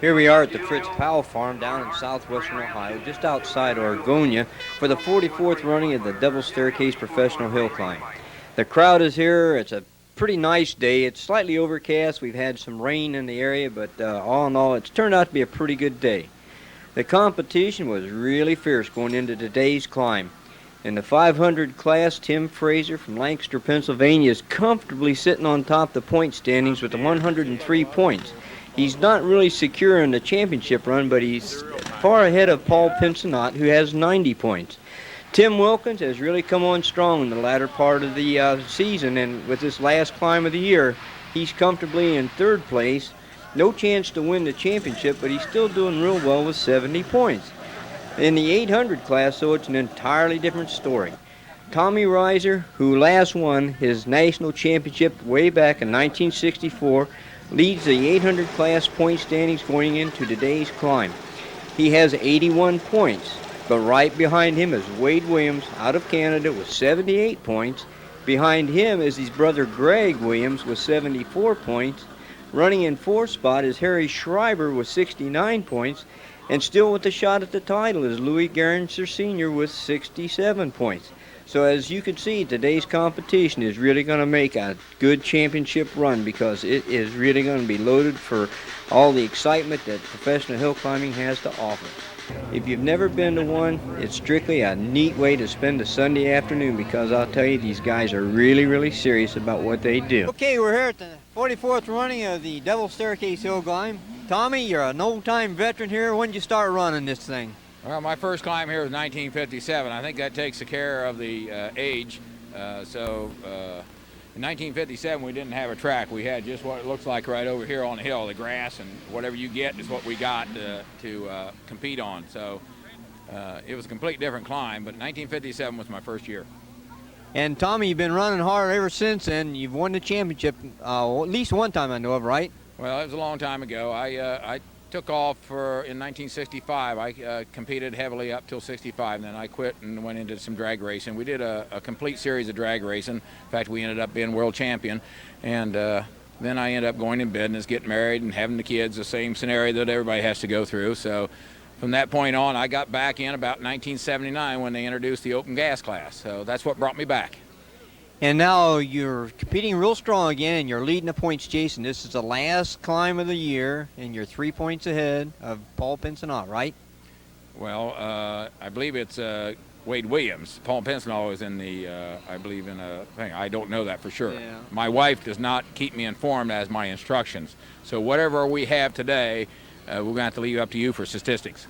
Here we are at the Fritz Powell Farm down in southwestern Ohio, just outside Oregonia, for the 44th running of the Devil's Staircase Professional Hill Climb. The crowd is here. It's a pretty nice day. It's slightly overcast. We've had some rain in the area, but all in all, it's turned out to be a pretty good day. The competition was really fierce going into today's climb. In the 500 class, Tim Fraser from Lancaster, Pennsylvania is comfortably sitting on top of the point standings with 103 points. He's not really secure in the championship run, but he's far ahead of Paul Pincinot, who has 90 points. Tim Wilkins has really come on strong in the latter part of the season, and with this last climb of the year, he's comfortably in third place. No chance to win the championship, but he's still doing real well with 70 points. In the 800 class, though, it's an entirely different story. Tommy Reiser, who last won his national championship way back in 1964, leads the 800 class point standings going into today's climb. He has 81 points, but right behind him is Wade Williams out of Canada with 78 points. Behind him is his brother Greg Williams with 74 points. Running in fourth spot is Harry Schreiber with 69 points. And still with the shot at the title is Louis Gerinser Sr. with 67 points. So as you can see, today's competition is really going to make a good championship run because it is really going to be loaded for all the excitement that professional hill climbing has to offer. If you've never been to one, it's strictly a neat way to spend a Sunday afternoon because I'll tell you, these guys are really, really serious about what they do. Okay, we're here at the 44th running of the Devil's Staircase Hill Climb. Tommy, you're an old-time veteran here. When did you start running this thing? Well, my first climb here was 1957. I think that takes care of the age. In 1957, we didn't have a track. We had just what it looks like right over here on the hill, the grass, and whatever you get is what we got to compete on. So it was a completely different climb, but 1957 was my first year. And Tommy, you've been running hard ever since, and you've won the championship at least one time I know of, right? Well, it was a long time ago. I took off in 1965. I competed heavily up till 65, and then I quit and went into some drag racing. We did a complete series of drag racing. In fact, we ended up being world champion. And then I ended up going in business, getting married, and having the kids, the same scenario that everybody has to go through. So from that point on, I got back in about 1979 when they introduced the open gas class. So that's what brought me back. And now you're competing real strong again, and you're leading the points chase, and this is the last climb of the year, and you're 3 points ahead of Paul Pincinot, right? Well, I believe it's Wade Williams. Paul Pincinot is in the, I believe in a thing. I don't know that for sure. Yeah. My wife does not keep me informed as my instructions. So whatever we have today, we're going to have to leave up to you for statistics.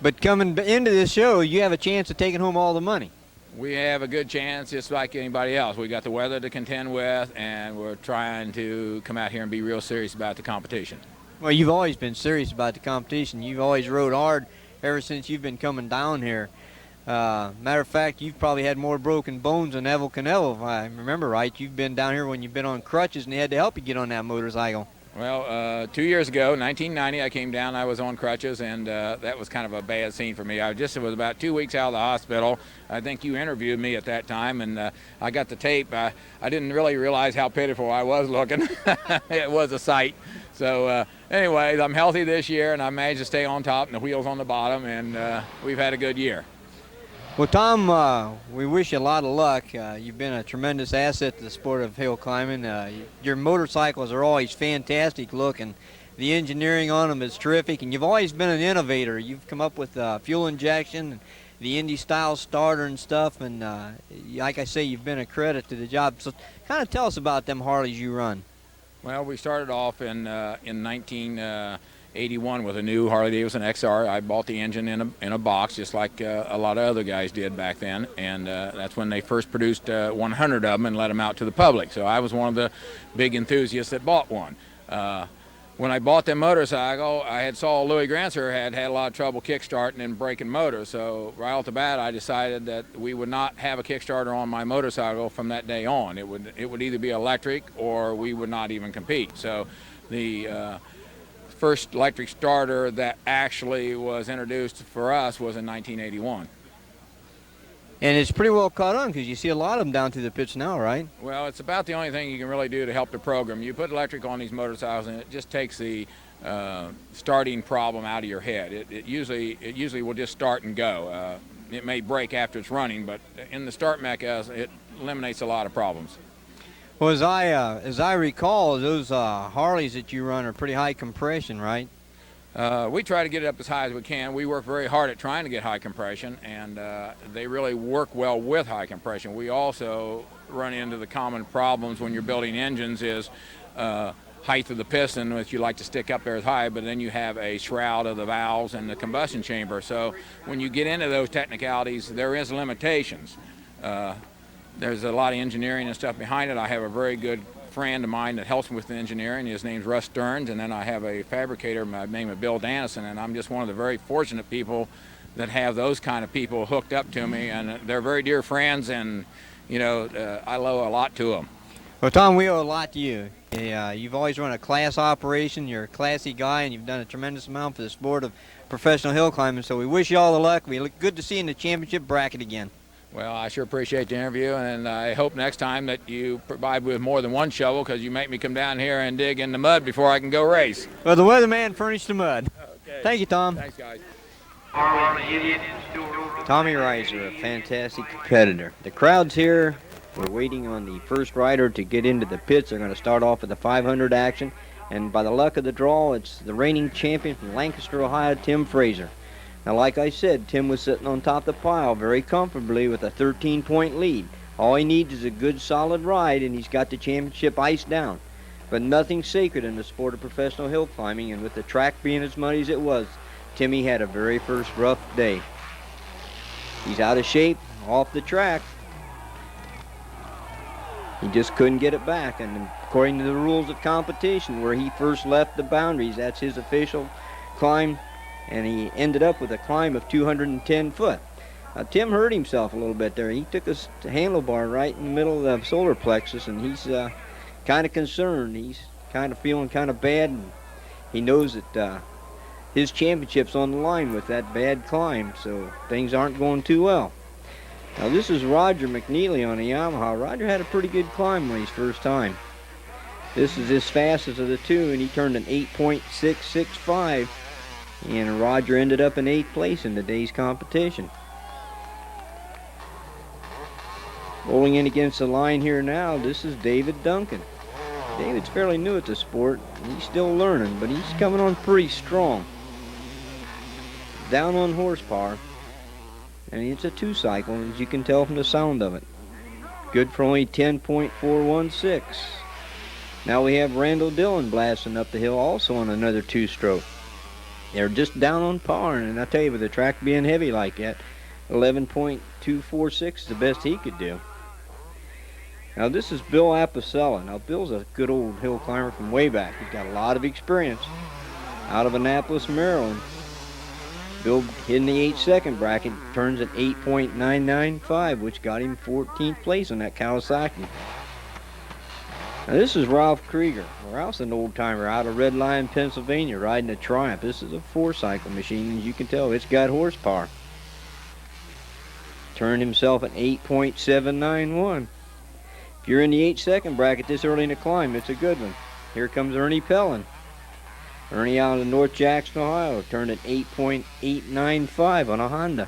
But coming into this show, you have a chance of taking home all the money. We have a good chance just like anybody else. We got the weather to contend with, and we're trying to come out here and be real serious about the competition. Well, you've always been serious about the competition. You've always rode hard ever since you've been coming down here. Matter of fact, you've probably had more broken bones than Evel Knievel, if I remember right. You've been down here when you've been on crutches, and they had to help you get on that motorcycle. Well, 2 years ago, 1990, I came down. I was on crutches, and that was kind of a bad scene for me. It was about 2 weeks out of the hospital. I think you interviewed me at that time, and I got the tape. I didn't really realize how pitiful I was looking. It was a sight. So anyways, I'm healthy this year, and I managed to stay on top and the wheels on the bottom, and we've had a good year. Well, Tom, we wish you a lot of luck. You've been a tremendous asset to the sport of hill climbing. Your motorcycles are always fantastic looking. The engineering on them is terrific, and you've always been an innovator. You've come up with fuel injection, the Indy-style starter and stuff, and like I say, you've been a credit to the job. So kind of tell us about them Harleys you run. Well, we started off in 1981 with a new Harley-Davidson XR. I bought the engine in a box, just like a lot of other guys did back then, and that's when they first produced 100 of them and let them out to the public. So I was one of the big enthusiasts that bought one. When I bought the motorcycle, I saw Louis Gerinser had a lot of trouble kickstarting and breaking motors. So right off the bat, I decided that we would not have a Kickstarter on my motorcycle from that day on. It would either be electric or we would not even compete. So the first electric starter that actually was introduced for us was in 1981. And it's pretty well caught on because you see a lot of them down through the pits now, right? Well, it's about the only thing you can really do to help the program. You put electric on these motorcycles, and it just takes the starting problem out of your head. It usually will just start and go. It may break after it's running, but in the start mechanism, it eliminates a lot of problems. Well, as I recall, those Harleys that you run are pretty high compression, right? We try to get it up as high as we can. We work very hard at trying to get high compression, and they really work well with high compression. We also run into the common problems when you're building engines is height of the piston, which you like to stick up there as high, but then you have a shroud of the valves and the combustion chamber. So when you get into those technicalities, there is limitations. There's a lot of engineering and stuff behind it. I have a very good friend of mine that helps me with the engineering. His name's Russ Stearns, and then I have a fabricator by the name of Bill Dannison, and I'm just one of the very fortunate people that have those kind of people hooked up to me, and they're very dear friends, and I owe a lot to them. Well, Tom, we owe a lot to you. You've always run a class operation. You're a classy guy, and you've done a tremendous amount for the sport of professional hill climbing. So we wish you all the luck. We look good to see you in the championship bracket again. Well, I sure appreciate the interview, and I hope next time that you provide with more than one shovel, because you make me come down here and dig in the mud before I can go race. Well, the weatherman furnished the mud. Okay. Thank you, Tom. Thanks, guys. Tommy Reiser, a fantastic competitor. The crowd's here. We're waiting on the first rider to get into the pits. They're going to start off with the 500 action, and by the luck of the draw, it's the reigning champion from Lancaster, Ohio, Tim Fraser. Now, like I said, Tim was sitting on top of the pile very comfortably with a 13-point lead. All he needs is a good, solid ride, and he's got the championship iced down. But nothing's sacred in the sport of professional hill climbing, and with the track being as muddy as it was, Timmy had a very first rough day. He's out of shape, off the track. He just couldn't get it back, and according to the rules of competition, where he first left the boundaries, that's his official climb, and he ended up with a climb of 210 foot. Now, Tim hurt himself a little bit there. He took a handlebar right in the middle of the solar plexus, and he's kind of concerned. He's kind of feeling kind of bad, and he knows that his championship's on the line with that bad climb, so things aren't going too well. Now, this is Roger McNeely on a Yamaha. Roger had a pretty good climb on his first time. This is his fastest of the two, and he turned an 8.665. And Roger ended up in 8th place in today's competition. Rolling in against the line here now, this is David Duncan. David's fairly new at the sport. He's still learning, but he's coming on pretty strong. Down on horsepower. And it's a two-cycle, as you can tell from the sound of it. Good for only 10.416. Now we have Randall Dillon blasting up the hill, also on another two-stroke. They're just down on par, and I tell you, with the track being heavy like that, 11.246 is the best he could do. Now this is Bill Apicella. Now Bill's a good old hill climber from way back. He's got a lot of experience out of Annapolis, Maryland. Bill in the 8-second bracket turns at 8.995, which got him 14th place on that Kawasaki. Now this is Ralph Krieger. Ralph's an old timer out of Red Lion, Pennsylvania, riding a Triumph. This is a 4-cycle machine, as you can tell. It's got horsepower. Turned himself at 8.791. If you're in the 8-second bracket this early in the climb, it's a good one. Here comes Ernie Pellin. Ernie out of North Jackson, Ohio, turned at 8.895 on a Honda.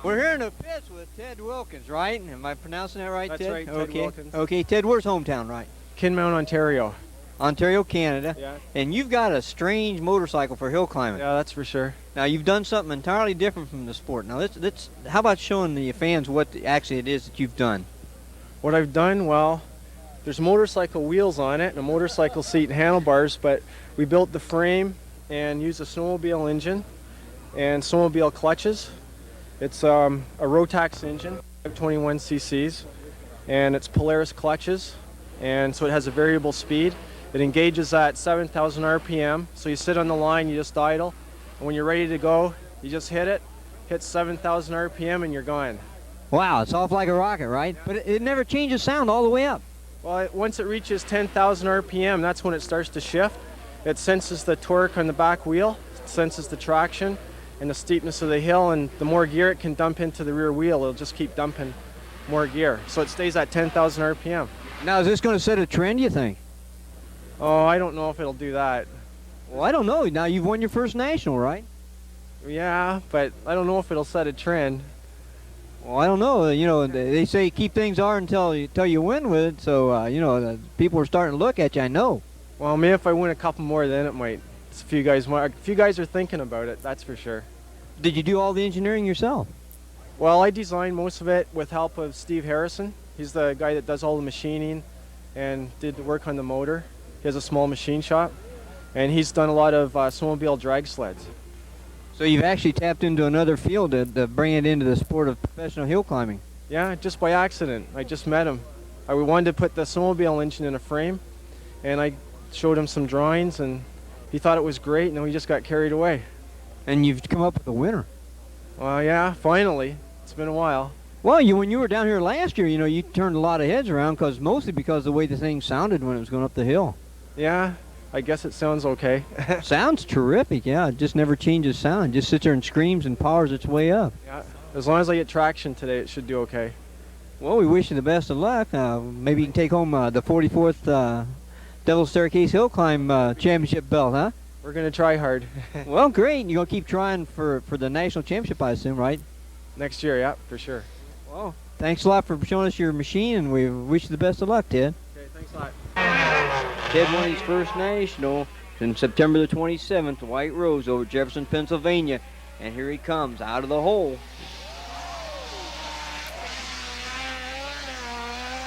We're here in the pits with Ted Wilkins, right? Am I pronouncing that right, That's Ted? right, Ted okay. Wilkins. Okay, Ted, where's hometown, right? Kinmount, Ontario. Ontario, Canada. Yeah. And you've got a strange motorcycle for hill climbing. Yeah, that's for sure. Now, you've done something entirely different from the sport. Now, how about showing the fans what actually it is that you've done? What I've done, well, there's motorcycle wheels on it and a motorcycle seat and handlebars, but we built the frame and used a snowmobile engine and snowmobile clutches. It's a Rotax engine, 521 cc's, and it's Polaris clutches, and so it has a variable speed. It engages at 7,000 RPM, so you sit on the line, you just idle, and when you're ready to go, you just hit 7,000 RPM, and you're gone. Wow, it's off like a rocket, right? But it never changes sound all the way up. Well, once it reaches 10,000 RPM, that's when it starts to shift. It senses the torque on the back wheel, it senses the traction and the steepness of the hill, and the more gear it can dump into the rear wheel, it'll just keep dumping more gear. So it stays at 10,000 RPM. Now, is this going to set a trend, you think? Oh, I don't know if it'll do that. Well, I don't know. Now, you've won your first national, right? Yeah, but I don't know if it'll set a trend. Well, I don't know. You know, they say keep things are until you win with it. So, you know, people are starting to look at you, I know. Well, maybe if I win a couple more, then it might. A few guys are thinking about it, that's for sure. Did you do all the engineering yourself? Well, I designed most of it with help of Steve Harrison. He's the guy that does all the machining and did the work on the motor. He has a small machine shop, and he's done a lot of snowmobile drag sleds. So you've actually tapped into another field to bring it into the sport of professional hill climbing. Yeah, just by accident. I just met him. I wanted to put the snowmobile engine in a frame, and I showed him some drawings, and he thought it was great, and then we just got carried away. And you've come up with a winner. Well, yeah, finally. It's been a while. Well, when you were down here last year, you know, you turned a lot of heads around, mostly because of the way the thing sounded when it was going up the hill. Yeah, I guess it sounds okay. Sounds terrific, yeah. It just never changes sound. It just sits there and screams and powers its way up. Yeah, as long as I get traction today, it should do okay. Well, we wish you the best of luck. Maybe you can take home the 44th Devil's Staircase Hill Climb Championship belt, huh? We're going to try hard. Well, great. You're going to keep trying for the national championship, I assume, right? Next year, yeah, for sure. Well, thanks a lot for showing us your machine, and we wish you the best of luck, Ted. Okay, thanks a lot. Ted won his first national on September the 27th, White Rose over Jefferson, Pennsylvania. And here he comes out of the hole.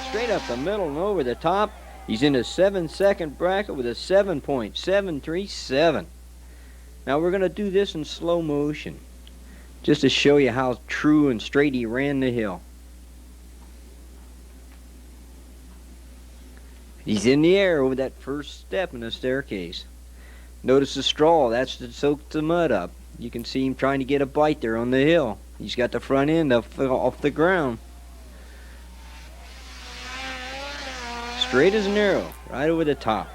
Straight up the middle and over the top. He's in a 7-second bracket with a 7.737. Now we're going to do this in slow motion, just to show you how true and straight he ran the hill. He's in the air over that first step in the staircase. Notice the straw, that's to soak the mud up. You can see him trying to get a bite there on the hill. He's got the front end off the ground. Straight as an arrow, right over the top.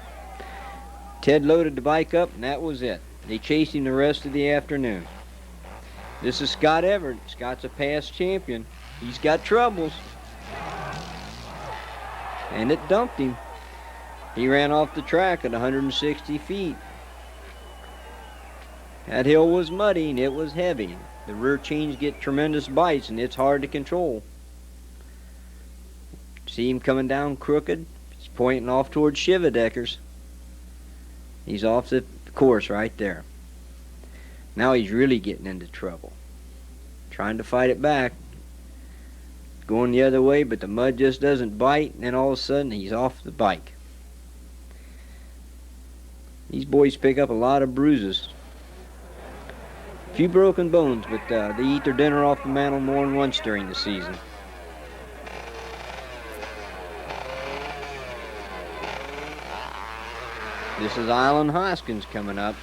Ted loaded the bike up, and that was it. They chased him the rest of the afternoon. This is Scott Everett. Scott's a past champion. He's got troubles. And it dumped him. He ran off the track at 160 feet. That hill was muddy and it was heavy. The rear chains get tremendous bites and it's hard to control. See him coming down crooked? He's pointing off towards Shivadeckers. He's off the course right there. Now he's really getting into trouble. Trying to fight it back. Going the other way, but the mud just doesn't bite, and then all of a sudden he's off the bike. These boys pick up a lot of bruises. A few broken bones, but they eat their dinner off the mantle more than once during the season. This is Alan Hoskins coming up.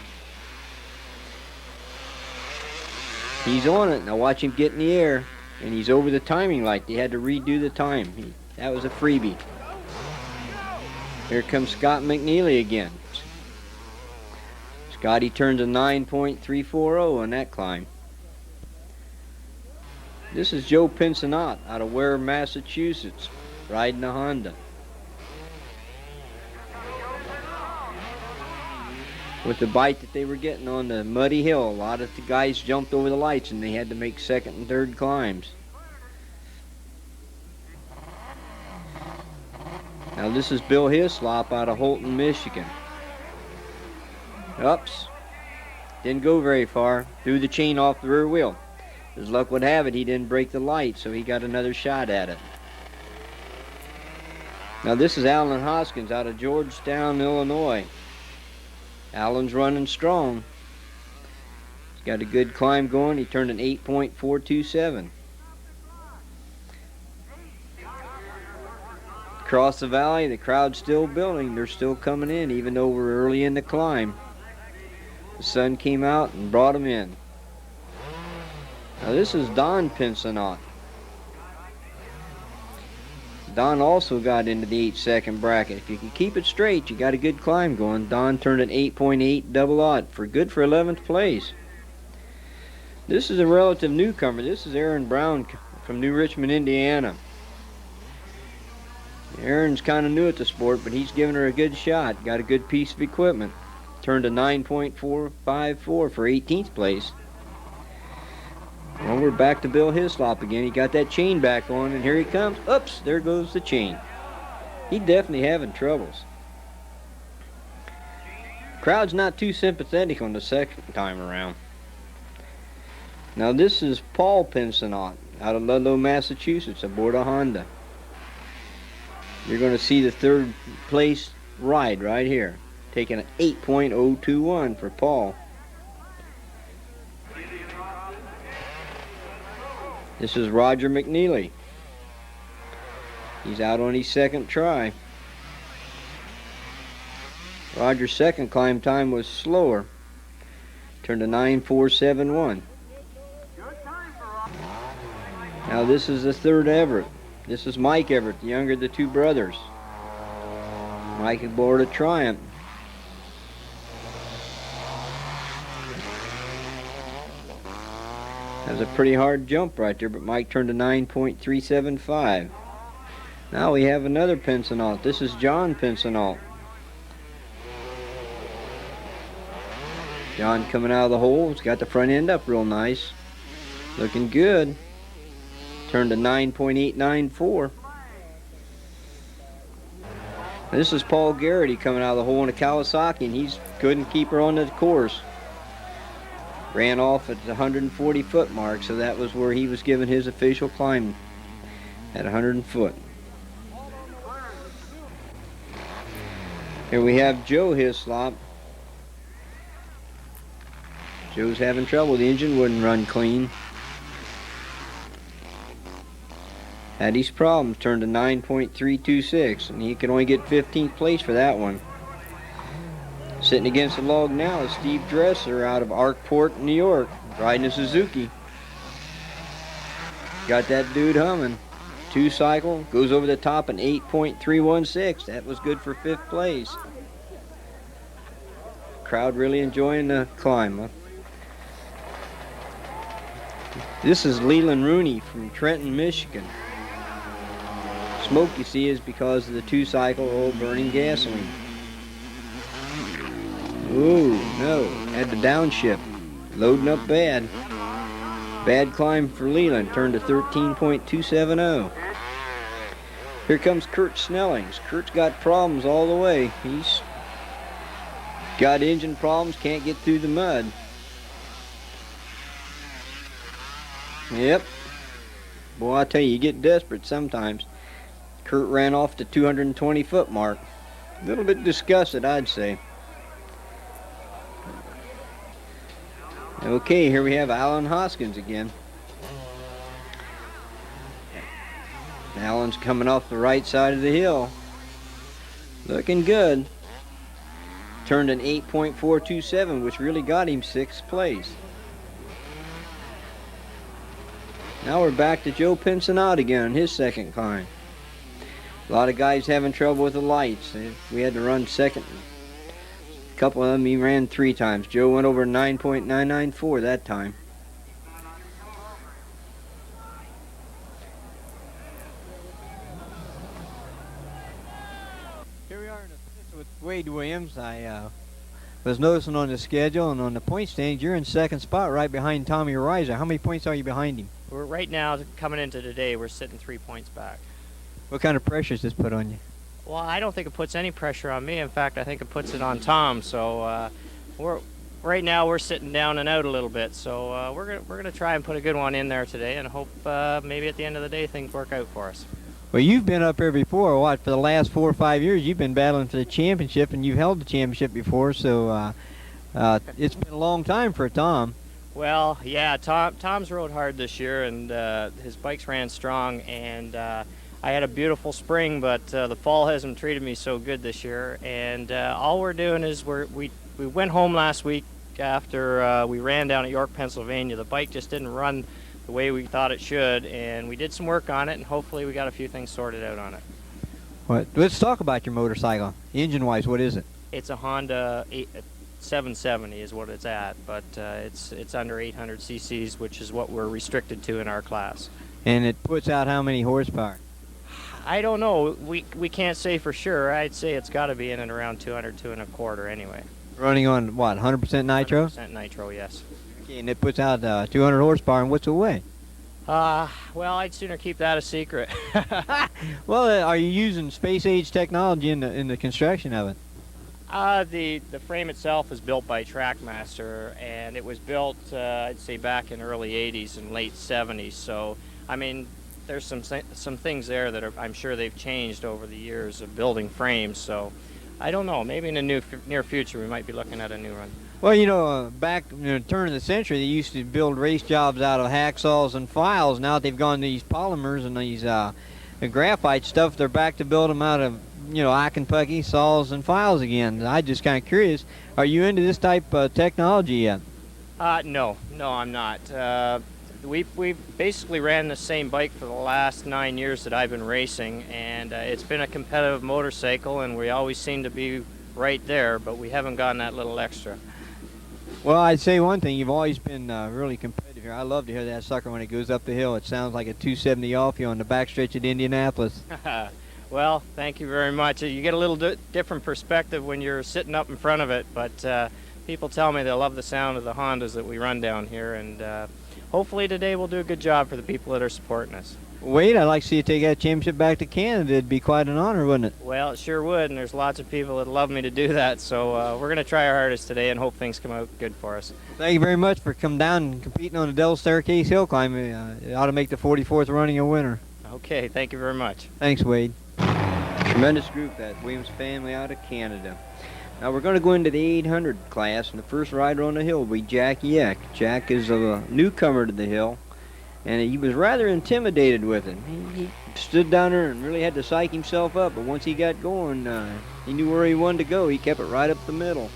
He's on it. Now watch him get in the air. And he's over the timing light. They had to redo the time. That was a freebie. Here comes Scott McNeely again. Scotty turns a 9.340 on that climb. This is Joe Pinsonat out of Ware, Massachusetts, riding a Honda. With the bite that they were getting on the muddy hill, a lot of the guys jumped over the lights and they had to make second and third climbs. Now this is Bill Hislop out of Holton, Michigan. Oops. Didn't go very far. Threw the chain off the rear wheel. As luck would have it, he didn't break the light, so he got another shot at it. Now this is Alan Hoskins out of Georgetown, Illinois. Alan's running strong. He's got a good climb going. He turned an 8.427. Across the valley, the crowd's still building. They're still coming in, even though we're early in the climb. The sun came out and brought them in. Now this is Don Pinsonat. Don also got into the 8-second bracket. If you can keep it straight, you got a good climb going. Don turned an 8.8 double odd for good for 11th place. This is a relative newcomer. This is Aaron Brown from New Richmond, Indiana. Aaron's kind of new at the sport, but he's giving her a good shot. Got a good piece of equipment. Turned a 9.454 for 18th place. Well, we're back to Bill Hislop again. He got that chain back on, and here he comes. Oops, there goes the chain. He definitely having troubles. Crowd's not too sympathetic on the second time around. Now this is Paul Pincenot out of Ludlow, Massachusetts, aboard a Honda. You're going to see the third place ride right here, taking an 8.021 for Paul. This is Roger McNeely. He's out on his second try. Roger's second climb time was slower. Turned a 9.471. Now this is the third Everett. This is Mike Everett, the younger of the two brothers. Mike aboard a Triumph. That was a pretty hard jump right there, but Mike turned a 9.375. Now we have another Pincenot. This is John Pincenot. John coming out of the hole. He's got the front end up real nice. Looking good. Turned a 9.894. This is Paul Garrity coming out of the hole in a Kawasaki, and he's couldn't keep her on the course. Ran off at the 140-foot mark, so that was where he was given his official climb, at 100 foot. Here we have Joe Hislop. Joe's having trouble. The engine wouldn't run clean. Had these problems. Turned to 9.326, and he could only get 15th place for that one. Sitting against the log now is Steve Dresser out of Arkport, New York, riding a Suzuki. Got that dude humming. 2-cycle, goes over the top in 8.316. That was good for 5th place. Crowd really enjoying the climb. Huh? This is Leland Rooney from Trenton, Michigan. Smoke you see is because of the 2-cycle old burning gasoline. Ooh, no, had to downshift. Loading up bad. Bad climb for Leland, turned to 13.270. Here comes Kurt Snellings. Kurt's got problems all the way. He's got engine problems, can't get through the mud. Yep. Boy, I tell you, you get desperate sometimes. Kurt ran off the 220-foot mark. A little bit disgusted, I'd say. Okay, here we have Alan Hoskins again. Alan's coming off the right side of the hill. Looking good. Turned an 8.427, which really got him 6th place. Now we're back to Joe Pincenot again on his second climb. A lot of guys having trouble with the lights. We had to run second. A couple of them he ran 3 times. Joe went over 9.994 that time. Here we are in the fifth with Wade Williams. I was noticing on the schedule and on the point stand, you're in second spot right behind Tommy Reiser. How many points are you behind him? We're right now, coming into today, we're sitting 3 points back. What kind of pressure does this put on you? Well, I don't think it puts any pressure on me. In fact, I think it puts it on Tom. So right now we're sitting down and out a little bit. So we're gonna try and put a good one in there today, and hope maybe at the end of the day things work out for us. Well, you've been up here before. What, for the last 4 or 5 years, you've been battling for the championship, and you've held the championship before. So it's been a long time for Tom. Well, yeah, Tom's rode hard this year, and his bikes ran strong, and I had a beautiful spring, but the fall hasn't treated me so good this year. And all we're doing is we went home last week after we ran down at York, Pennsylvania. The bike just didn't run the way we thought it should, and we did some work on it, and hopefully we got a few things sorted out on it. Well, let's talk about your motorcycle. Engine-wise, what is it? It's a Honda 770 is what it's at, but it's under 800 cc's, which is what we're restricted to in our class. And it puts out how many horsepower? I don't know. We can't say for sure. I'd say it's got to be in and around 200, 2.25 anyway. Running on what, 100% nitro? 100% nitro, yes. Okay, and it puts out 200 horsepower, and what's it weigh? Well, I'd sooner keep that a secret. Well, are you using space-age technology in the construction of it? The frame itself is built by Trackmaster, and it was built, I'd say, back in early 80s and late 70s. So, I mean, there's some things there that I'm sure they've changed over the years of building frames. So, I don't know. Maybe in the near future we might be looking at a new one. Well, you know, back in the turn of the century, they used to build race jobs out of hacksaws and files. Now they've gone to these polymers and these the graphite stuff. They're back to build them out of, you know, Kentucky saws and files again. I'm just kind of curious. Are you into this type of technology yet? No, I'm not. We've basically ran the same bike for the last 9 years that I've been racing, and it's been a competitive motorcycle, and we always seem to be right there, but we haven't gotten that little extra. Well, I'd say one thing. You've always been really competitive here. I love to hear that sucker when it goes up the hill. It sounds like a 270 off you on the backstretch at Indianapolis. Well, thank you very much. You get a little different perspective when you're sitting up in front of it, but people tell me they love the sound of the Hondas that we run down here, and hopefully today we'll do a good job for the people that are supporting us. Wade, I'd like to see you take that championship back to Canada. It'd be quite an honor, wouldn't it? Well, it sure would, and there's lots of people that love me to do that, so we're going to try our hardest today and hope things come out good for us. Thank you very much for coming down and competing on the Devil's Staircase Hillclimb. It ought to make the 44th running a winner. Okay, thank you very much. Thanks, Wade. Tremendous group, that Williams family out of Canada. Now we're going to go into the 800 class, and the first rider on the hill will be Jack Yeck. Jack is a newcomer to the hill, and he was rather intimidated with it. He stood down there and really had to psych himself up, but once he got going, he knew where he wanted to go. He kept it right up the middle.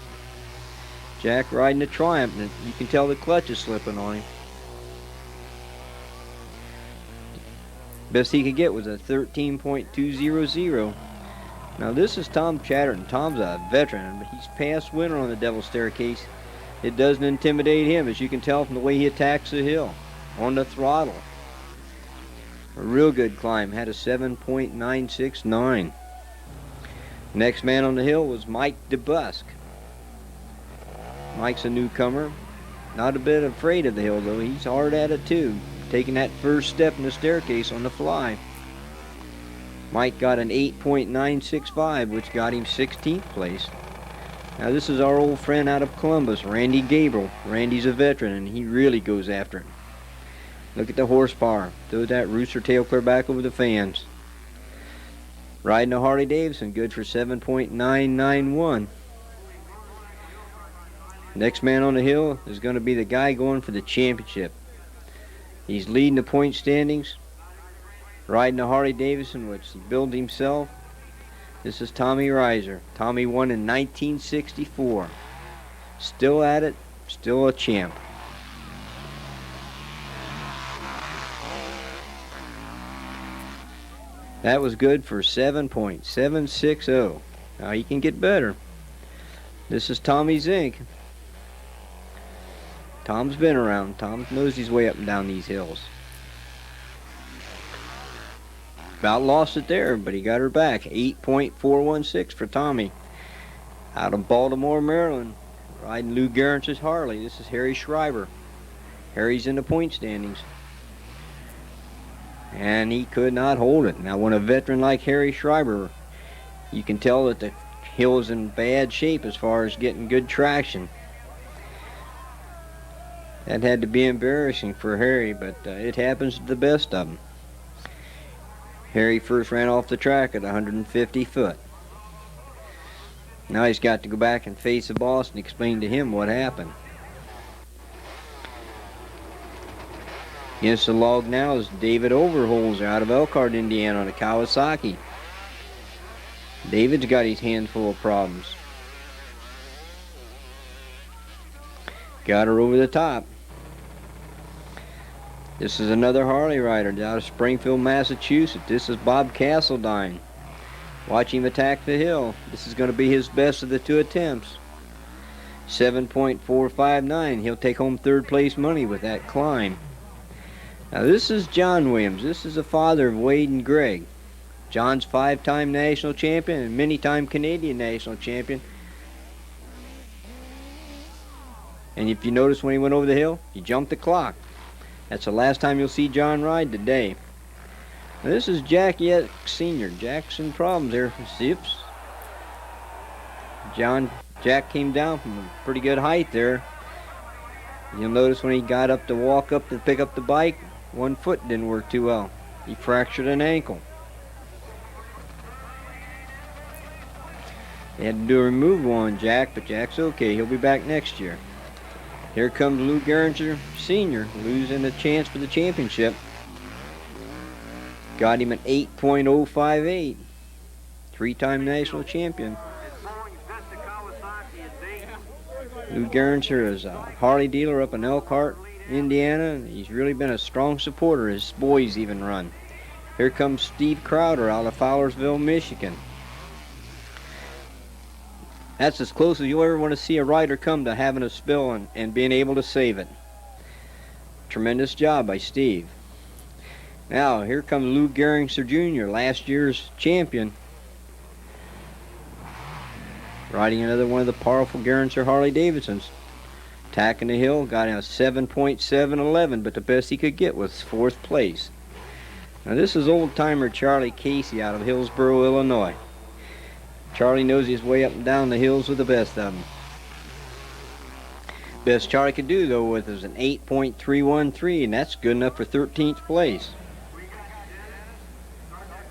Jack riding a Triumph, and you can tell the clutch is slipping on him. Best he could get was a 13.200. Now this is Tom Chatterton. Tom's a veteran, but he's past winner on the Devil's Staircase. It doesn't intimidate him, as you can tell from the way he attacks the hill. On the throttle. A real good climb. Had a 7.969. Next man on the hill was Mike DeBusk. Mike's a newcomer. Not a bit afraid of the hill, though. He's hard at it, too. Taking that first step in the staircase on the fly. Mike got an 8.965, which got him 16th place. Now this is our old friend out of Columbus, Randy Gabriel. Randy's a veteran, and he really goes after it. Look at the horsepower. Throw that rooster tail clear back over the fans. Riding a Harley Davidson, good for 7.991. Next man on the hill is going to be the guy going for the championship. He's leading the point standings. Riding a Harley Davidson, which he built himself. This is Tommy Reiser. Tommy won in 1964. Still at it, still a champ. That was good for 7.760. Now he can get better. This is Tommy Zink. Tom's been around. Tom knows his way up and down these hills. About lost it there, but he got her back. 8.416 for Tommy. Out of Baltimore, Maryland. Riding Lou Gerentz's Harley. This is Harry Schreiber. Harry's in the point standings. And he could not hold it. Now when a veteran like Harry Schreiber, you can tell that the hill is in bad shape as far as getting good traction. That had to be embarrassing for Harry, but it happens to the best of them. Harry first ran off the track at 150 foot. Now he's got to go back and face the boss and explain to him what happened. Against the log now is David Overholzer out of Elkhart, Indiana on a Kawasaki. David's got his hands full of problems. Got her over the top. This is another Harley rider out of Springfield, Massachusetts. This is Bob Castledine. Watch him attack the hill. This is going to be his best of the 2 attempts. 7.459. He'll take home 3rd place money with that climb. Now this is John Williams. This is the father of Wade and Greg. John's 5-time national champion and many-time Canadian national champion. And if you notice when he went over the hill, he jumped the clock. That's the last time you'll see John ride today. Now this is Jack Yett Sr. Jackson problems there. Zips. Jack came down from a pretty good height there. You'll notice when he got up to walk up to pick up the bike, one foot didn't work too well. He fractured an ankle. They had to do a removal on Jack, but Jack's okay. He'll be back next year. Here comes Lou Geringer Sr. losing a chance for the championship. Got him at 8.058. 3-time national champion. Lou Geringer is a Harley dealer up in Elkhart, Indiana, and he's really been a strong supporter. His boys even run. Here comes Steve Crowder out of Fowlersville, Michigan. That's as close as you'll ever want to see a rider come to having a spill and being able to save it. Tremendous job by Steve. Now, here comes Lou Geringer Jr., last year's champion. Riding another one of the powerful Geringer Harley Davidsons. Attacking the hill, got in a 7.711, but the best he could get was 4th place. Now this is old-timer Charlie Casey out of Hillsboro, Illinois. Charlie knows his way up and down the hills with the best of them. Best Charlie could do, though, with is an 8.313, and that's good enough for 13th place.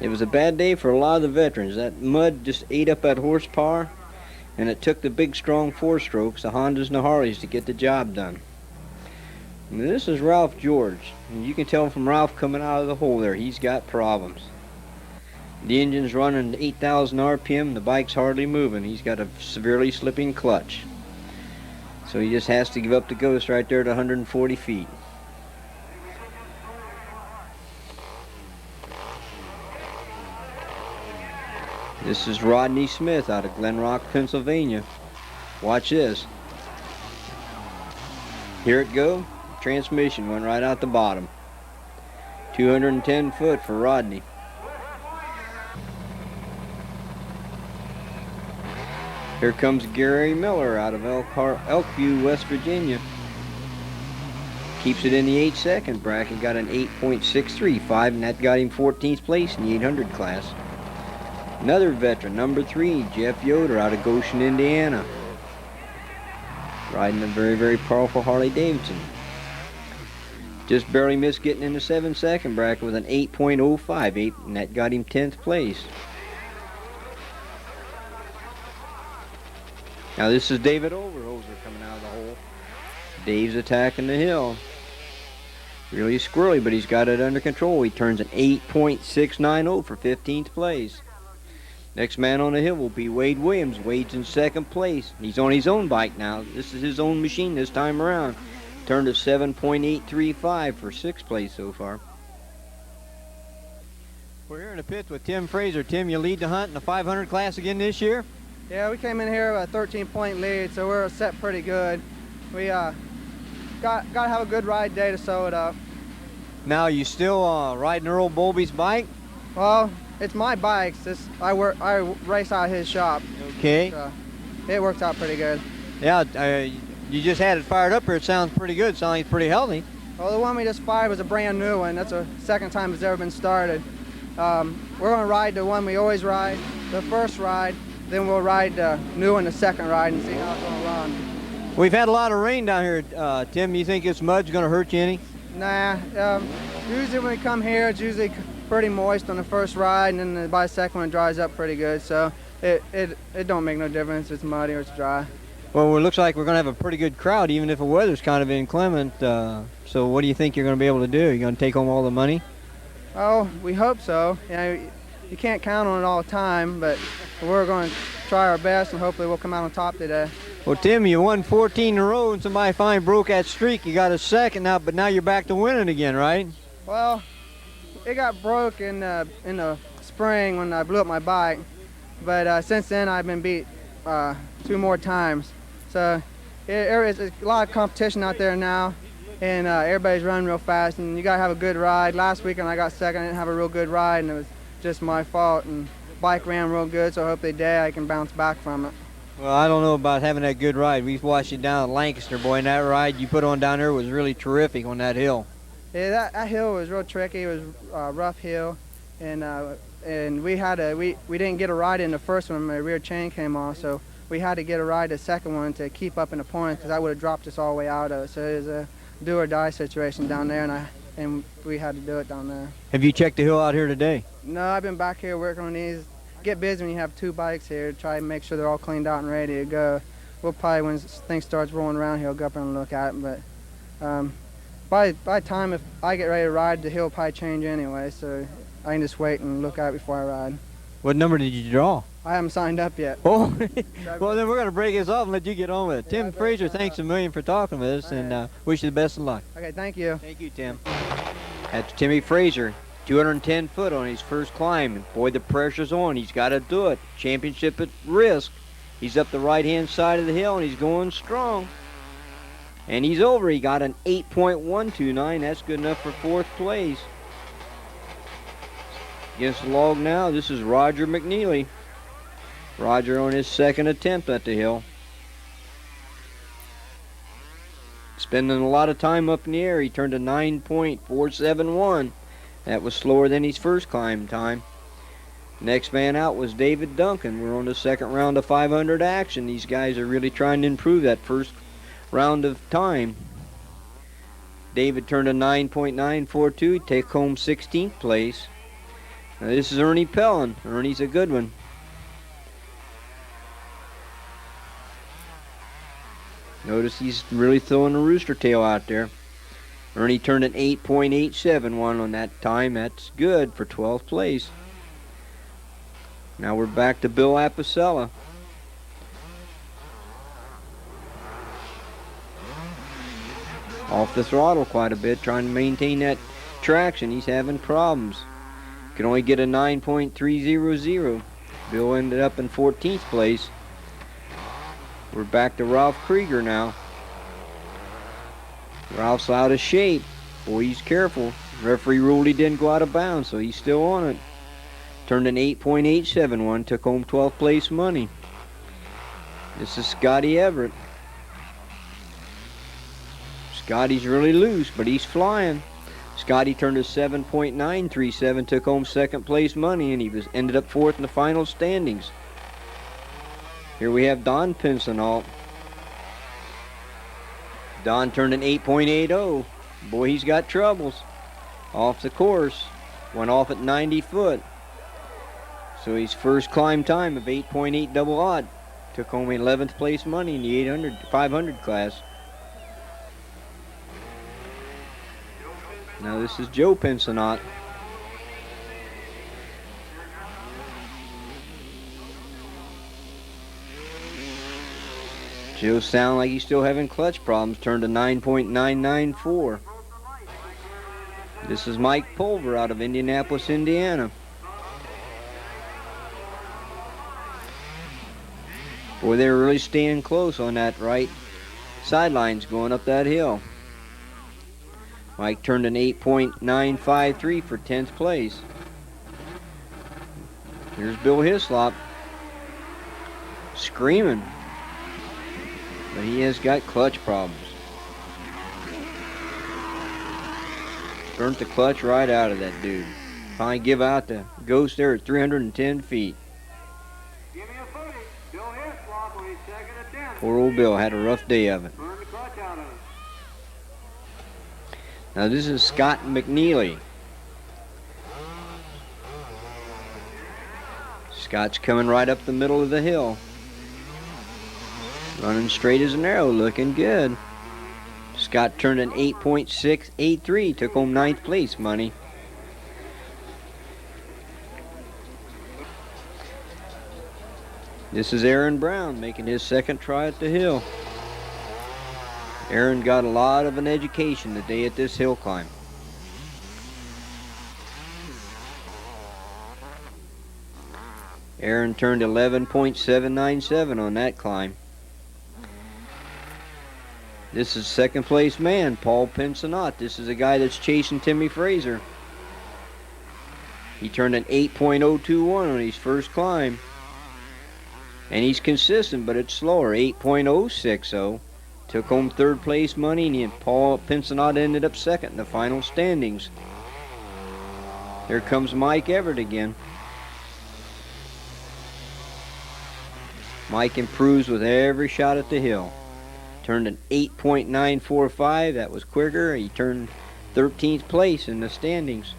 It was a bad day for a lot of the veterans. That mud just ate up that horsepower, and it took the big, strong 4-strokes, the Hondas and the Harleys, to get the job done. And this is Ralph George, and you can tell from Ralph coming out of the hole there, he's got problems. The engine's running 8,000 RPM, the bike's hardly moving. He's got a severely slipping clutch. So he just has to give up the ghost right there at 140 feet. This is Rodney Smith out of Glen Rock, Pennsylvania. Watch this. Here it go. Transmission went right out the bottom. 210 foot for Rodney. Here comes Gary Miller out of Elkview, West Virginia. Keeps it in the 8-second bracket. Got an 8.635, and that got him 14th place in the 800 class. Another veteran, number 3, Jeff Yoder out of Goshen, Indiana. Riding a very, very powerful Harley Davidson. Just barely missed getting in the 7-second bracket with an 8.058, and that got him 10th place. Now this is David Overhoser coming out of the hole. Dave's attacking the hill. Really squirrely, but he's got it under control. He turns an 8.690 for 15th place. Next man on the hill will be Wade Williams. Wade's in 2nd place. He's on his own bike now. This is his own machine this time around. Turned a 7.835 for 6th place so far. We're here in the pits with Tim Fraser. Tim, you lead the hunt in the 500 class again this year? Yeah, we came in here with a 13-point lead, so we're set pretty good. We got to have a good ride day to sew it up. Now, you still riding Earl Bowlby's bike? Well, it's my bike. I race out his shop. Okay. So it works out pretty good. Yeah, you just had it fired up here. It sounds pretty good. Sounds like it's pretty healthy. Well, the one we just fired was a brand new one. That's the 2nd time it's ever been started. We're going to ride the one we always ride, the first ride. Then we'll ride the new one the 2nd ride and see how it's going to run. We've had a lot of rain down here, Tim. You think this mud's going to hurt you any? Nah. Usually when we come here, it's usually pretty moist on the first ride, and then by the 2nd one it dries up pretty good. So it don't make no difference if it's muddy or it's dry. Well, it looks like we're going to have a pretty good crowd, even if the weather's kind of inclement. So what do you think you're going to be able to do? You going to take home all the money? Oh, we hope so. You know, you can't count on it all the time, but we're going to try our best, and hopefully we'll come out on top today. Well, Tim, you won 14 in a row, and somebody finally broke that streak. You got a second now, but now you're back to winning again, right? Well, it got broke in the spring when I blew up my bike, but since then I've been beat 2 more times. So there is a lot of competition out there now, and everybody's running real fast, and you got to have a good ride. Last weekend I got second. I didn't have a real good ride, and it was just my fault, and bike ran real good, so hopefully today I can bounce back from it. Well, I don't know about having that good ride. We watched you down at Lancaster, boy, and that ride you put on down there was really terrific on that hill. Yeah, that hill was real tricky. It was a rough hill, and we didn't get a ride in the first one. My rear chain came off, so we had to get a ride the second one to keep up in the points, because I would have dropped us all the way out of it. So it was a do or die situation down there, and we had to do it down there. Have you checked the hill out here today? No, I've been back here working on these. Get busy when you have 2 bikes here. Try and make sure they're all cleaned out and ready to go. We'll probably, when things starts rolling around here, we'll go up and look at it. But by the time if I get ready to ride, the hill will probably change anyway. So I can just wait and look at it before I ride. What number did you draw? I haven't signed up yet. Oh, well, then we're going to break this off and let you get on with it. Tim Fraser, thanks a million for talking with us, and wish you the best of luck. Okay, thank you. Thank you, Tim. That's Timmy Fraser, 210 foot on his first climb. And boy, the pressure's on. He's got to do it. Championship at risk. He's up the right-hand side of the hill, and he's going strong. And he's over. He got an 8.129. That's good enough for 4th place. Against the log now, this is Roger McNeely. Roger on his 2nd attempt at the hill. Spending a lot of time up in the air. He turned a 9.471. That was slower than his first climb time. Next man out was David Duncan. We're on the 2nd round of 500 action. These guys are really trying to improve that first round of time. David turned a 9.942. Take home 16th place. Now this is Ernie Pellin. Ernie's a good one. Notice he's really throwing a rooster tail out there. Ernie turned an 8.871 on that time. That's good for 12th place. Now we're back to Bill Apicella. Off the throttle quite a bit, trying to maintain that traction. He's having problems. Can only get a 9.300. Bill ended up in 14th place. We're back to Ralph Krieger now. Ralph's out of shape. Boy, he's careful. Referee ruled he didn't go out of bounds, so he's still on it. Turned an 8.871, took home 12th place money. This is Scotty Everett. Scotty's really loose, but he's flying. Scotty turned a 7.937, took home 2nd place money, and he ended up 4th in the final standings. Here we have Don Pinsonault. Don turned an 8.80. Boy, he's got troubles. Off the course. Went off at 90 foot. So his first climb time of 8.8 double odd. Took home 11th place money in the 500 class. Now this is Joe Pinsonault. Joe sound like he's still having clutch problems. Turned a 9.994. This is Mike Pulver out of Indianapolis, Indiana. Boy, they're really staying close on that right sidelines going up that hill. Mike turned an 8.953 for 10th place. Here's Bill Hislop screaming. But he has got clutch problems. Burnt the clutch right out of that dude. Finally give out the ghost there at 310 feet. Give me a footage. Bill Hislop on his 2nd attempt. Poor old Bill had a rough day of it. Burn the clutch out of it. Now this is Scott McNeely. Scott's coming right up the middle of the hill. Running straight as an arrow, looking good. Scott turned an 8.683, took home 9th place money. This is Aaron Brown making his second try at the hill. Aaron got a lot of an education today at this hill climb. Aaron turned 11.797 on that climb. This is second place man, Paul Pincinot. This is a guy that's chasing Tim Fraser. He turned an 8.021 on his first climb. And he's consistent, but it's slower, 8.060. Took home third place money, and Paul Pincinot ended up second in the final standings. Here comes Mike Everett again. Mike improves with every shot at the hill. Turned an 8.945, that was quicker. He turned 13th place in the standings.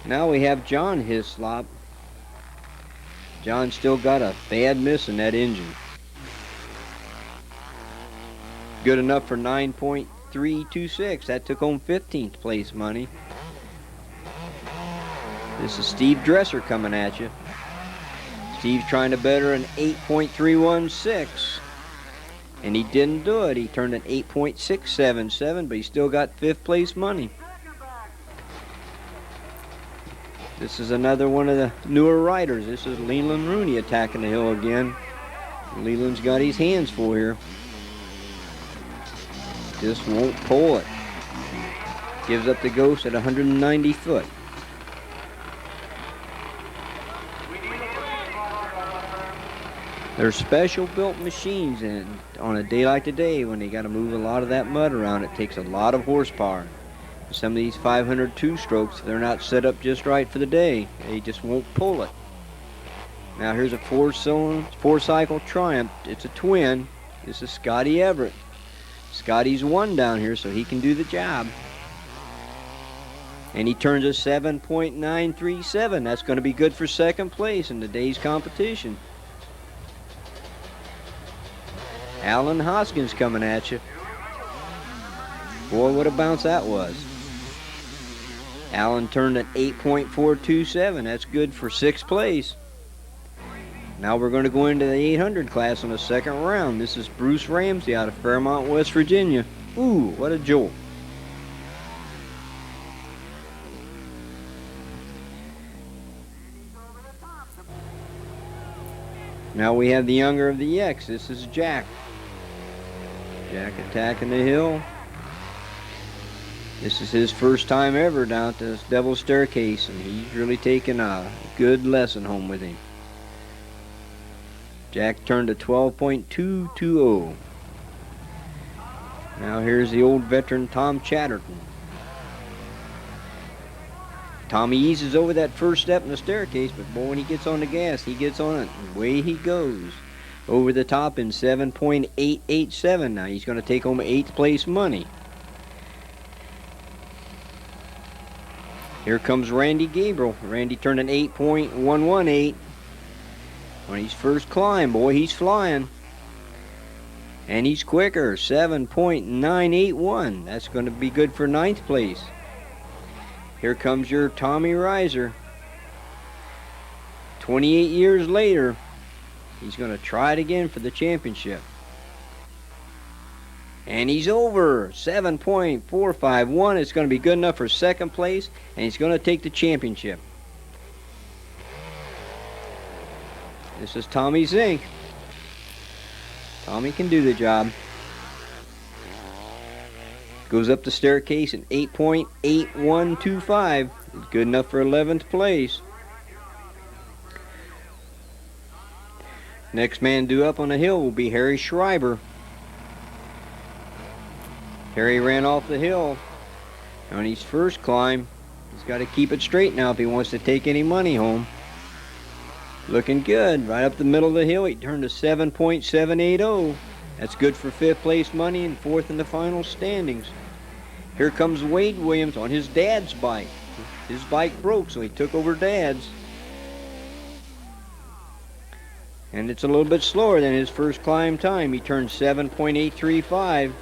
Now we have John Hislop. John still got a bad miss in that engine. Good enough for 9.326. That took home 15th place money. This is Steve Dresser coming at you. Steve's trying to better an 8.316. And he didn't do it. He turned an 8.677, but he still got 5th place money. This is another one of the newer riders. This is Leland Rooney attacking the hill again. Leland's got his hands full here. Just won't pull it. Gives up the ghost at 190 foot. They're special built machines, and on a day like today when they got to move a lot of that mud around, it takes a lot of horsepower. Some of these 500 two-strokes, they're not set up just right for the day. They just won't pull it. Now here's a four-cycle Triumph. It's a twin. This is Scotty Everett. Scotty's one down here, so he can do the job. And he turns a 7.937. That's going to be good for second place in today's competition. Alan Hoskins coming at you. Boy, what a bounce that was. Alan turned an 8.427. That's good for 6th place. Now we're going to go into the 800 class on the second round. This is Bruce Ramsey out of Fairmont, West Virginia. Ooh, what a jolt. Now we have the younger of the X. This is Jack. Jack attacking the hill. This is his first time ever down at this Devil's Staircase, and he's really taken a good lesson home with him. Jack turned a 12.220. Now here's the old veteran Tom Chatterton. Tommy eases over that first step in the staircase, but boy, when he gets on the gas, he gets on it, and away he goes. Over the top in 7.887. Now he's going to take home 8th place money. Here comes Randy Gabriel. Randy turned an 8.118 on his first climb. Boy, he's flying. And he's quicker, 7.981. That's going to be good for 9th place. Here comes your Tommy Reiser. 28 years later, he's going to try it again for the championship. And he's over, 7.451. It's going to be good enough for 2nd place, and he's going to take the championship. This is Tommy Zink. Tommy can do the job. Goes up the staircase at 8.8125. It's good enough for 11th place. Next man due up on the hill will be Harry Schreiber. Harry ran off the hill on his first climb. He's got to keep it straight now if he wants to take any money home. Looking good. Right up the middle of the hill, he turned a 7.780. That's good for 5th place money and 4th in the final standings. Here comes Wade Williams on his dad's bike. His bike broke, so he took over Dad's. And it's a little bit slower than his first climb time. He turned 7.835.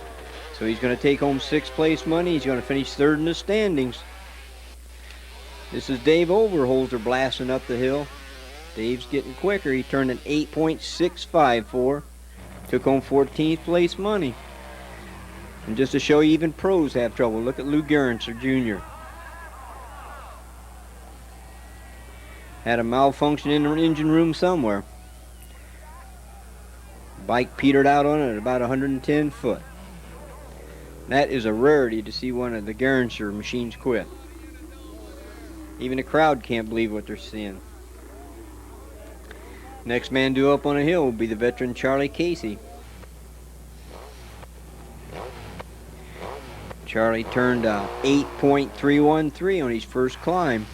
So he's going to take home 6th place money. He's going to finish 3rd in the standings. This is Dave Overholzer blasting up the hill. Dave's getting quicker. He turned an 8.654. Took home 14th place money. And just to show you, even pros have trouble. Look at Lou Gerenser Jr. Had a malfunction in the engine room somewhere. Bike petered out on it at about 110 foot. That is a rarity to see one of the Gerenser machines quit. Even the crowd can't believe what they're seeing. Next man due up on a hill will be the veteran Charlie Casey. Charlie turned 8.313 on his first climb.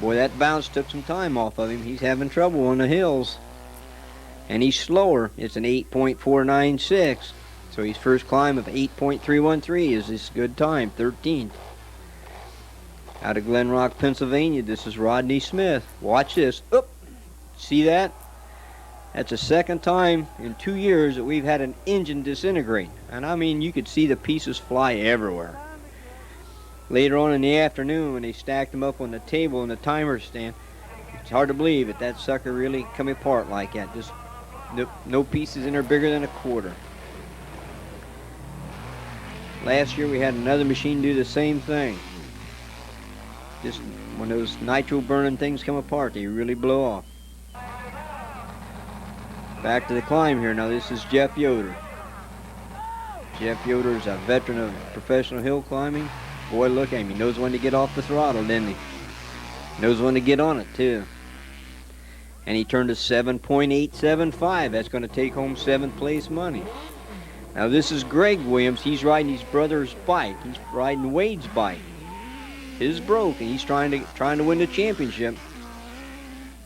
Boy, that bounce took some time off of him. He's having trouble on the hills. And he's slower. It's an 8.496. So his first climb of 8.313 is this good time, 13th. Out of Glen Rock, Pennsylvania, this is Rodney Smith. Watch this. Oop. See that? That's the second time in 2 years that we've had an engine disintegrate. And I mean, you could see the pieces fly everywhere. Later on in the afternoon, when they stacked them up on the table in the timer stand, it's hard to believe that sucker really come apart like that. Just no pieces in there bigger than a quarter. Last year we had another machine do the same thing. Just when those nitro burning things come apart, they really blow off. Back to the climb here. Now this is Jeff Yoder. Jeff Yoder is a veteran of professional hill climbing. Boy, look at him. He knows when to get off the throttle, doesn't he? Knows when to get on it, too. And he turned a 7.875. That's going to take home 7th place money. Now this is Greg Williams. He's riding his brother's bike. He's riding Wade's bike. His broke, and he's trying to win the championship.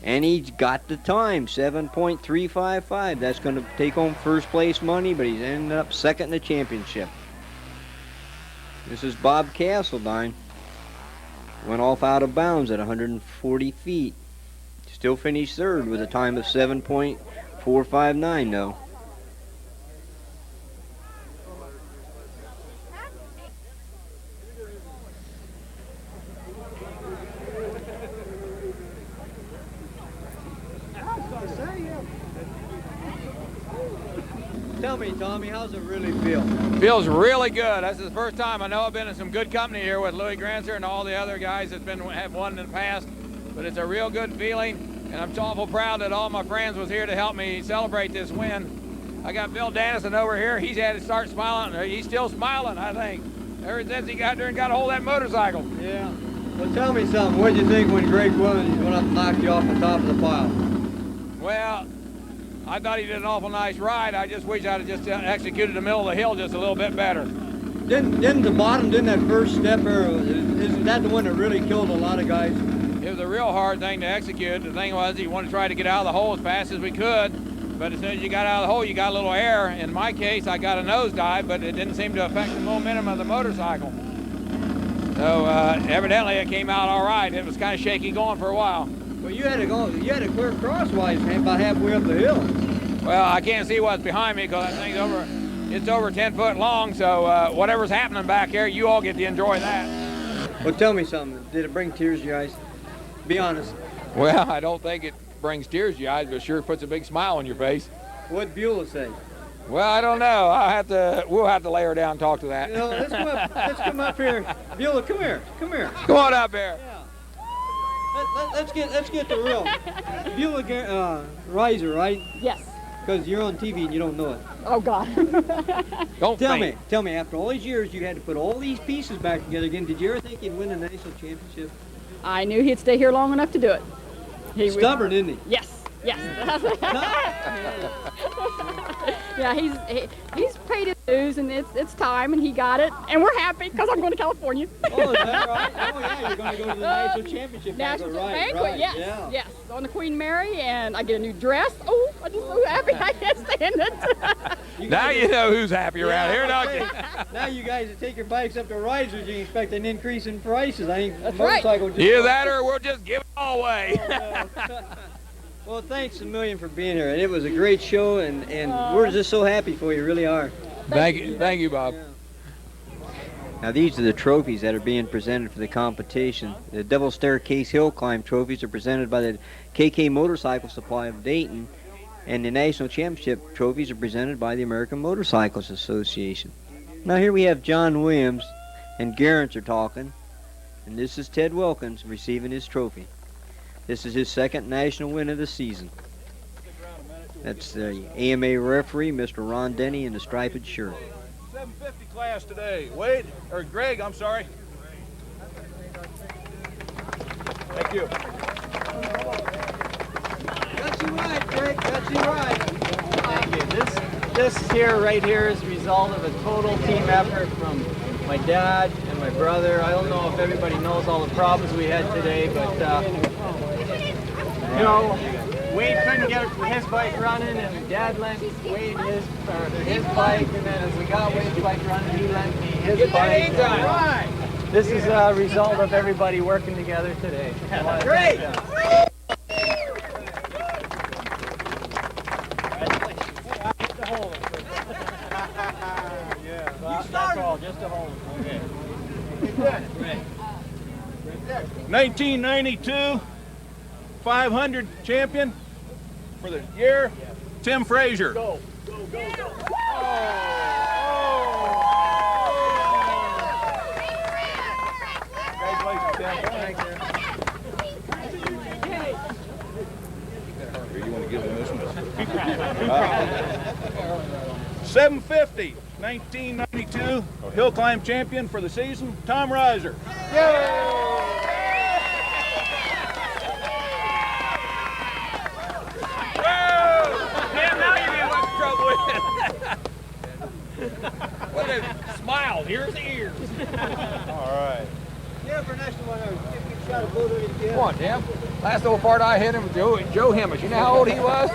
And he's got the time, 7.355. That's going to take home first place money, but he's ended up second in the championship. This is Bob Castledine. Went off out of bounds at 140 feet. Still finished third with a time of 7.459 though. Tell me, Tommy, how's it really feel? Feels really good. That's the first time. I know I've been in some good company here with Louis Granser and all the other guys that have won in the past, but it's a real good feeling, and I'm awful proud that all my friends was here to help me celebrate this win. I got Bill Dannison over here. He's had to start smiling. He's still smiling, I think, ever since he got there and got a hold of that motorcycle. Yeah. Well, tell me something. What did you think when Greg Williams went up and knocked you off the top of the pile? Well, I thought he did an awful nice ride. I just wish I'd have just executed the middle of the hill just a little bit better. Didn't the bottom, didn't that first step there, isn't that the one that really killed a lot of guys? It was a real hard thing to execute. The thing was, you wanted to try to get out of the hole as fast as we could, but as soon as you got out of the hole, you got a little air. In my case, I got a nosedive, but it didn't seem to affect the momentum of the motorcycle. So evidently it came out all right. It was kind of shaky going for a while. Well, you had to clear crosswise about halfway up the hill. Well, I can't see what's behind me because that thing's it's over 10 foot long, so whatever's happening back here, you all get to enjoy that. Well, tell me something. Did it bring tears to your eyes? Be honest. Well, I don't think it brings tears to your eyes, but it sure puts a big smile on your face. What'd Beulah say? Well, I don't know. We'll have to lay her down and talk to that. You know, let's come up here. Beulah, come here. Come on up here. Yeah. Let's get the real. Beulah Riser, right? Yes. Because you're on TV and you don't know it. Oh, God. Tell me, after all these years, you had to put all these pieces back together again. Did you ever think you'd win a national championship? I knew he'd stay here long enough to do it. Stubborn, isn't he? Yes. Yeah, he's paid his dues, and it's time, and he got it, and we're happy because I'm going to California. Oh, is that right? Oh, yeah, you're going to go to the national championship National banquet, banquet, yes, yeah. yes, on the Queen Mary, and I get a new dress. Oh, I'm just so happy I can't stand it. Now you know who's happy around here, don't you? Now you guys that take your bikes up to risers, you expect an increase in prices. I think That's motorcycle right. just Either that or we'll just give it all away. Well, thanks a million for being here. And it was a great show, and we're just so happy for you, really are. Thank you, Bob. Yeah. Now these are the trophies that are being presented for the competition. The Devil Staircase Hill Climb trophies are presented by the KK Motorcycle Supply of Dayton, and the National Championship trophies are presented by the American Motorcyclists Association. Now here we have John Williams and Garrett are talking, and this is Ted Wilkins receiving his trophy. This is his second national win of the season. That's the AMA referee, Mr. Ron Denny, in the striped shirt. 750 class today. Wade, or Greg, I'm sorry. Thank you. Got you right, Greg. Got you right. Thank you. This here, right here, is a result of a total team effort from my dad and my brother. I don't know if everybody knows all the problems we had today, but you know, Wade couldn't get his bike running, and Dad lent Wade his bike, and then as we got Wade's bike running, he lent me his bike. This is a result of everybody working together today. Great! Just to hold it. Okay. Great. 1992 500 champion for the year, Tim Fraser. Go, go, go, go. Congratulations, Tim. Thank you. You want to give them this one? 750, 1992 Hillclimb champion for the season, Tom Reiser. What a smile, ears to ears. All right. Yeah, for next one, give me a shot of photo again. Come on, Tim. Last old part I hit him was Joe Hemmish. You know how old he was?